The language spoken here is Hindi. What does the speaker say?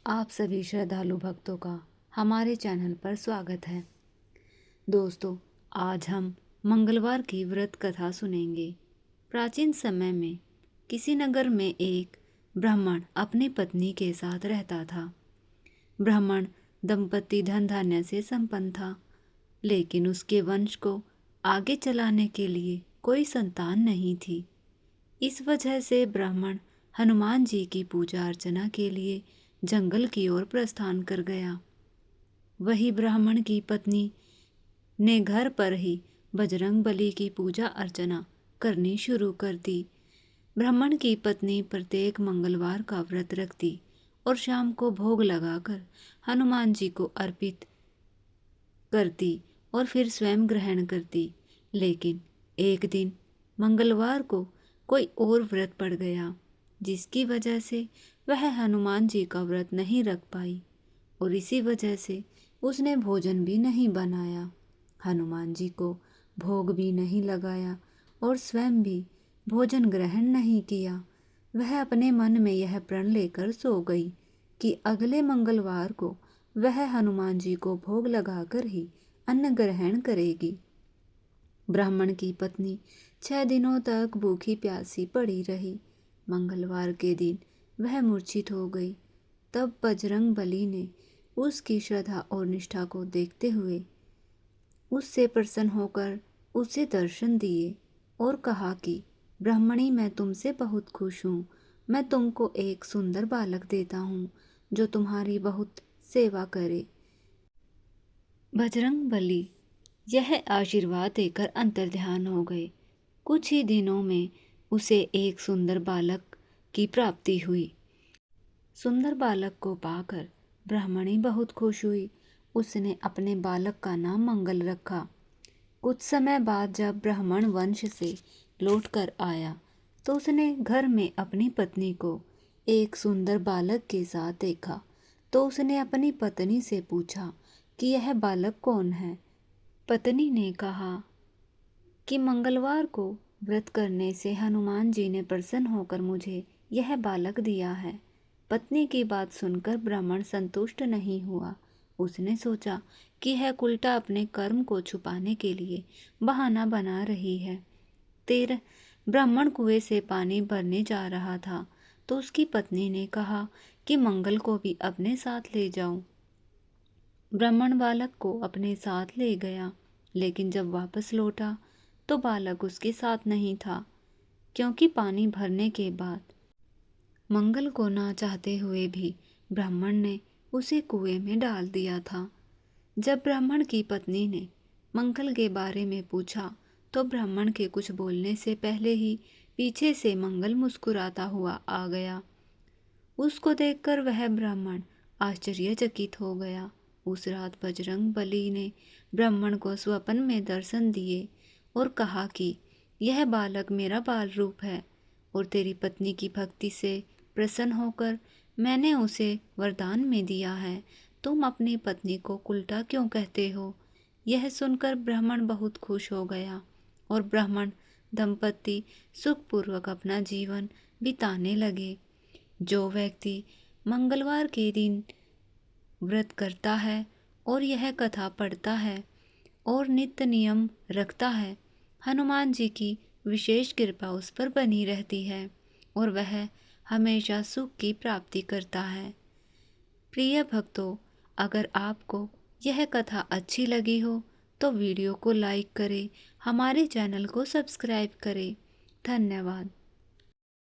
आप सभी श्रद्धालु भक्तों का हमारे चैनल पर स्वागत है। दोस्तों, आज हम मंगलवार की व्रत कथा सुनेंगे। प्राचीन समय में किसी नगर में एक ब्राह्मण अपनी पत्नी के साथ रहता था। ब्राह्मण दंपति धन धान्य से संपन्न था, लेकिन उसके वंश को आगे चलाने के लिए कोई संतान नहीं थी। इस वजह से ब्राह्मण हनुमान जी की पूजा अर्चना के लिए जंगल की ओर प्रस्थान कर गया। वही ब्राह्मण की पत्नी ने घर पर ही बजरंग बली की पूजा अर्चना करनी शुरू कर दी। ब्राह्मण की पत्नी प्रत्येक मंगलवार का व्रत रखती और शाम को भोग लगाकर हनुमान जी को अर्पित करती और फिर स्वयं ग्रहण करती। लेकिन एक दिन मंगलवार को कोई और व्रत पड़ गया, जिसकी वजह से वह हनुमान जी का व्रत नहीं रख पाई और इसी वजह से उसने भोजन भी नहीं बनाया, हनुमान जी को भोग भी नहीं लगाया और स्वयं भी भोजन ग्रहण नहीं किया। वह अपने मन में यह प्रण लेकर सो गई कि अगले मंगलवार को वह हनुमान जी को भोग लगाकर ही अन्न ग्रहण करेगी। ब्राह्मण की पत्नी 6 दिनों तक भूखी प्यासी पड़ी रही। मंगलवार के दिन वह मूर्छित हो गई। तब बजरंग बली ने उसकी श्रद्धा और निष्ठा को देखते हुए उससे प्रसन्न होकर उसे दर्शन दिए और कहा कि ब्राह्मणी, मैं तुमसे बहुत खुश हूँ। मैं तुमको एक सुंदर बालक देता हूँ जो तुम्हारी बहुत सेवा करे। बजरंग बली यह आशीर्वाद देकर अंतर्ध्यान हो गए। कुछ ही दिनों में उसे एक सुंदर बालक की प्राप्ति हुई। सुंदर बालक को पाकर ब्राह्मणी बहुत खुश हुई। उसने अपने बालक का नाम मंगल रखा। कुछ समय बाद जब ब्राह्मण वंश से लौटकर आया तो उसने घर में अपनी पत्नी को एक सुंदर बालक के साथ देखा। तो उसने अपनी पत्नी से पूछा कि यह बालक कौन है। पत्नी ने कहा कि मंगलवार को व्रत करने से हनुमान जी ने प्रसन्न होकर मुझे यह बालक दिया है। पत्नी की बात सुनकर ब्राह्मण संतुष्ट नहीं हुआ। उसने सोचा कि यह उल्टा अपने कर्म को छुपाने के लिए बहाना बना रही है। ब्राह्मण कुएं से पानी भरने जा रहा था तो उसकी पत्नी ने कहा कि मंगल को भी अपने साथ ले जाओ। ब्राह्मण बालक को अपने साथ ले गया, लेकिन जब वापस लौटा तो बालक उसके साथ नहीं था, क्योंकि पानी भरने के बाद मंगल को ना चाहते हुए भी ब्राह्मण ने उसे कुएं में डाल दिया था। जब ब्राह्मण की पत्नी ने मंगल के बारे में पूछा तो ब्राह्मण के कुछ बोलने से पहले ही पीछे से मंगल मुस्कुराता हुआ आ गया। उसको देखकर वह ब्राह्मण आश्चर्यचकित हो गया। उस रात बजरंग बली ने ब्राह्मण को स्वप्न में दर्शन दिए और कहा कि यह बालक मेरा बाल रूप है और तेरी पत्नी की भक्ति से प्रसन्न होकर मैंने उसे वरदान में दिया है। तुम अपनी पत्नी को उल्टा क्यों कहते हो? यह सुनकर ब्राह्मण बहुत खुश हो गया और ब्राह्मण दंपति सुखपूर्वक अपना जीवन बिताने लगे। जो व्यक्ति मंगलवार के दिन व्रत करता है और यह कथा पढ़ता है और नित्य नियम रखता है, हनुमान जी की विशेष कृपा उस पर बनी रहती है और वह हमेशा सुख की प्राप्ति करता है। प्रिय भक्तों, अगर आपको यह कथा अच्छी लगी हो तो वीडियो को लाइक करें, हमारे चैनल को सब्सक्राइब करें। धन्यवाद।